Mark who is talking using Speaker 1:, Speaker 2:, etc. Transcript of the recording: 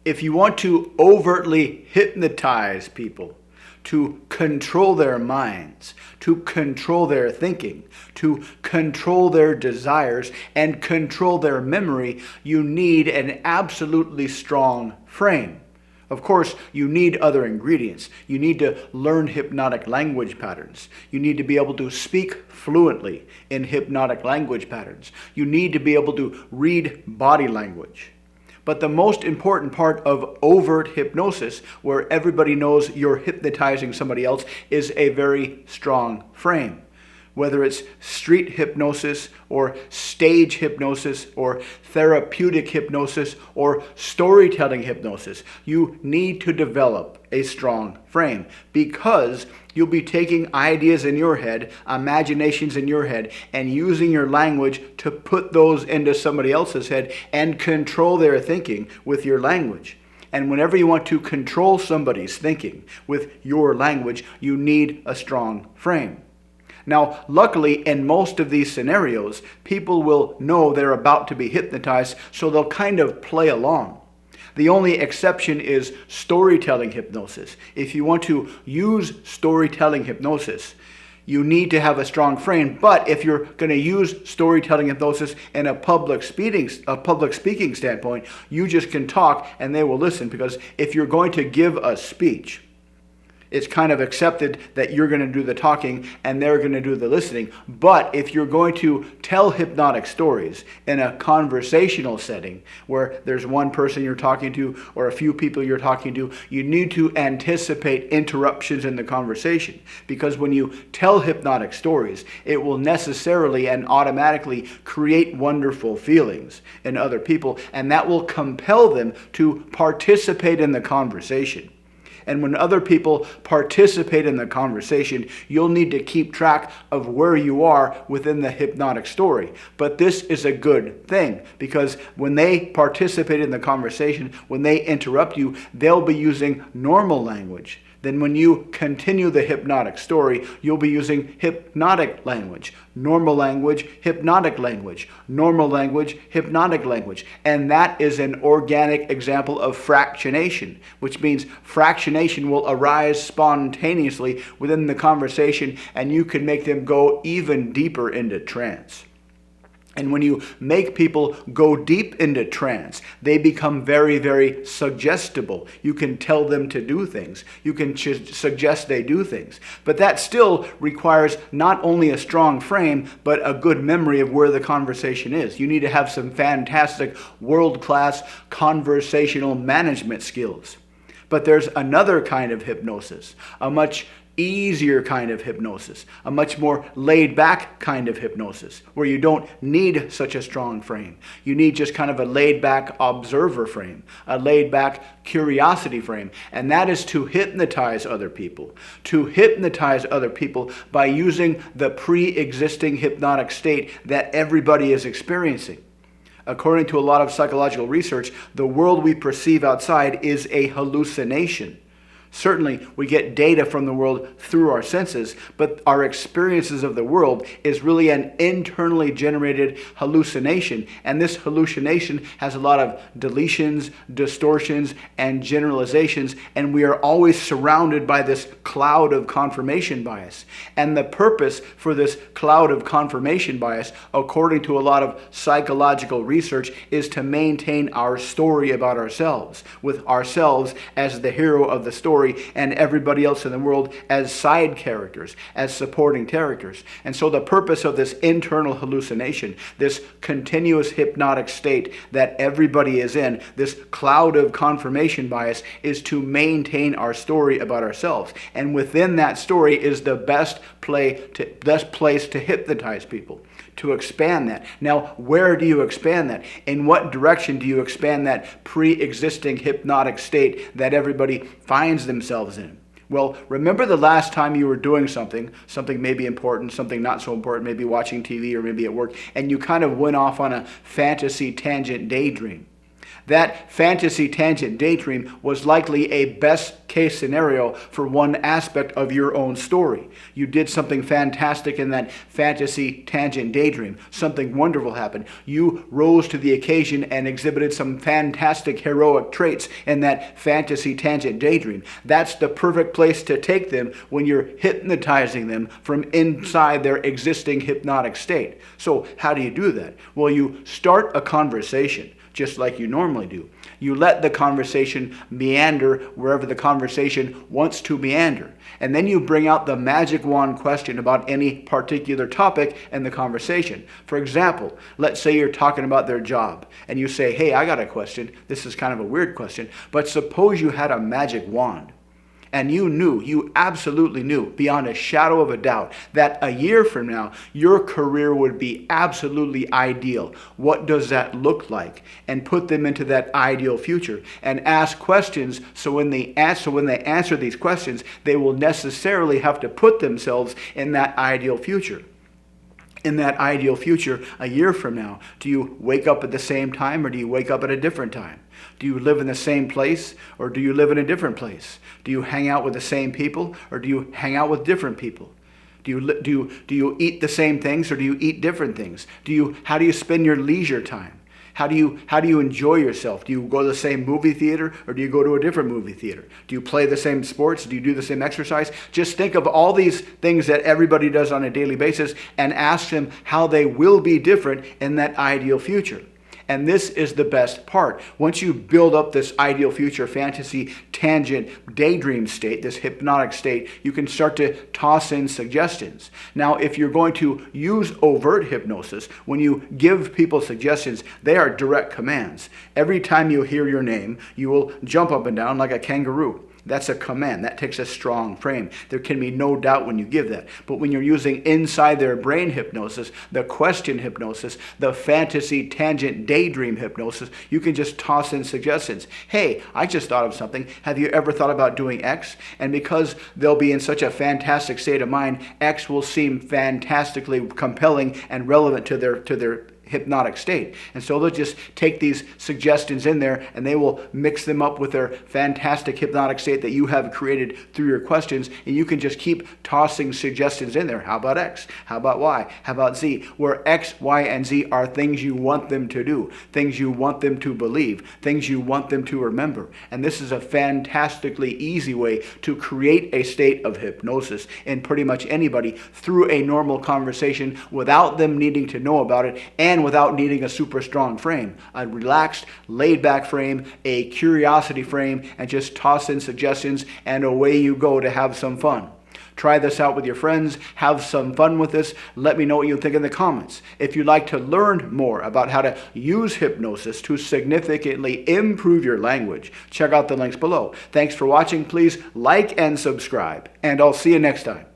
Speaker 1: if you want to overtly hypnotize people, to control their minds, to control their thinking, to control their desires, and control their memory, you need an absolutely strong frame. Of course, you need other ingredients. You need to learn hypnotic language patterns. You need to be able to speak fluently in hypnotic language patterns. You need to be able to read body language. But the most important part of overt hypnosis, where everybody knows you're hypnotizing somebody else, is a very strong frame. Whether it's street hypnosis or stage hypnosis or therapeutic hypnosis or storytelling hypnosis, you need to develop a strong frame, because you'll be taking ideas in your head, imaginations in your head, and using your language to put those into somebody else's head and control their thinking with your language. And whenever you want to control somebody's thinking with your language, you need a strong frame. Now, luckily, in most of these scenarios, people will know they're about to be hypnotized, so they'll kind of play along. The only exception is storytelling hypnosis. If you want to use storytelling hypnosis, you need to have a strong frame. But if you're going to use storytelling hypnosis in a public speaking standpoint, you just can talk and they will listen, because if you're going to give a speech, it's kind of accepted that you're going to do the talking and they're going to do the listening. But if you're going to tell hypnotic stories in a conversational setting where there's one person you're talking to or a few people you're talking to, you need to anticipate interruptions in the conversation. Because when you tell hypnotic stories, it will necessarily and automatically create wonderful feelings in other people, and that will compel them to participate in the conversation. And when other people participate in the conversation, you'll need to keep track of where you are within the hypnotic story. But this is a good thing, because when they participate in the conversation, when they interrupt you, they'll be using normal language. Then when you continue the hypnotic story, you'll be using hypnotic language, normal language, hypnotic language, normal language, hypnotic language. And that is an organic example of fractionation, which means fractionation will arise spontaneously within the conversation, and you can make them go even deeper into trance. And when you make people go deep into trance, they become very, very suggestible. You can tell them to do things. You can suggest they do things. But that still requires not only a strong frame, but a good memory of where the conversation is. You need to have some fantastic world-class conversational management skills. But there's another kind of hypnosis, a much easier kind of hypnosis, a much more laid-back kind of hypnosis, where you don't need such a strong frame. You need just kind of a laid-back observer frame, a laid-back curiosity frame, and that is to hypnotize other people. To hypnotize other people by using the pre-existing hypnotic state that everybody is experiencing. According to a lot of psychological research, the world we perceive outside is a hallucination. Certainly, we get data from the world through our senses, but our experiences of the world is really an internally generated hallucination. And this hallucination has a lot of deletions, distortions, and generalizations, and we are always surrounded by this cloud of confirmation bias. And the purpose for this cloud of confirmation bias, according to a lot of psychological research, is to maintain our story about ourselves, with ourselves as the hero of the story, and everybody else in the world as side characters, as supporting characters. And so the purpose of this internal hallucination, this continuous hypnotic state that everybody is in, this cloud of confirmation bias, is to maintain our story about ourselves. And within that story is the best place to hypnotize people, to expand that. Now, where do you expand that? In what direction do you expand that pre-existing hypnotic state that everybody finds themselves in? Well, remember the last time you were doing something maybe important, something not so important, maybe watching TV or maybe at work, and you kind of went off on a fantasy tangent daydream. That fantasy tangent daydream was likely a best case scenario for one aspect of your own story. You did something fantastic in that fantasy tangent daydream. Something wonderful happened. You rose to the occasion and exhibited some fantastic heroic traits in that fantasy tangent daydream. That's the perfect place to take them when you're hypnotizing them from inside their existing hypnotic state. So how do you do that? Well, you start a conversation just like you normally do. You let the conversation meander wherever the conversation wants to meander. And then you bring out the magic wand question about any particular topic in the conversation. For example, let's say you're talking about their job and you say, hey, I got a question. This is kind of a weird question, but suppose you had a magic wand. And you absolutely knew, beyond a shadow of a doubt, that a year from now, your career would be absolutely ideal. What does that look like? And put them into that ideal future. And ask questions so when they answer these questions, they will necessarily have to put themselves in that ideal future. In that ideal future, a year from now, do you wake up at the same time or do you wake up at a different time? Do you live in the same place or do you live in a different place? Do you hang out with the same people or do you hang out with different people? Do you eat the same things or do you eat different things? How do you spend your leisure time? How do you enjoy yourself? Do you go to the same movie theater or do you go to a different movie theater? Do you play the same sports? Do you do the same exercise? Just think of all these things that everybody does on a daily basis and ask them how they will be different in that ideal future. And this is the best part. Once you build up this ideal future fantasy tangent daydream state, this hypnotic state, you can start to toss in suggestions. Now, if you're going to use overt hypnosis, when you give people suggestions, they are direct commands. Every time you hear your name, you will jump up and down like a kangaroo. That's a command. That takes a strong frame. There can be no doubt when you give that. But when you're using inside their brain hypnosis, the question hypnosis, the fantasy tangent daydream hypnosis, you can just toss in suggestions. Hey, I just thought of something. Have you ever thought about doing X? And because they'll be in such a fantastic state of mind, X will seem fantastically compelling and relevant to their hypnotic state. And so they'll just take these suggestions in there and they will mix them up with their fantastic hypnotic state that you have created through your questions, and you can just keep tossing suggestions in there. How about X? How about Y? How about Z? Where X, Y, and Z are things you want them to do, things you want them to believe, things you want them to remember. And this is a fantastically easy way to create a state of hypnosis in pretty much anybody through a normal conversation without them needing to know about it and without needing a super strong frame. A relaxed, laid back frame, a curiosity frame, and just toss in suggestions and away you go to have some fun. Try this out with your friends. Have some fun with this. Let me know what you think in the comments. If you'd like to learn more about how to use hypnosis to significantly improve your language, check out the links below. Thanks for watching. Please like and subscribe, and I'll see you next time.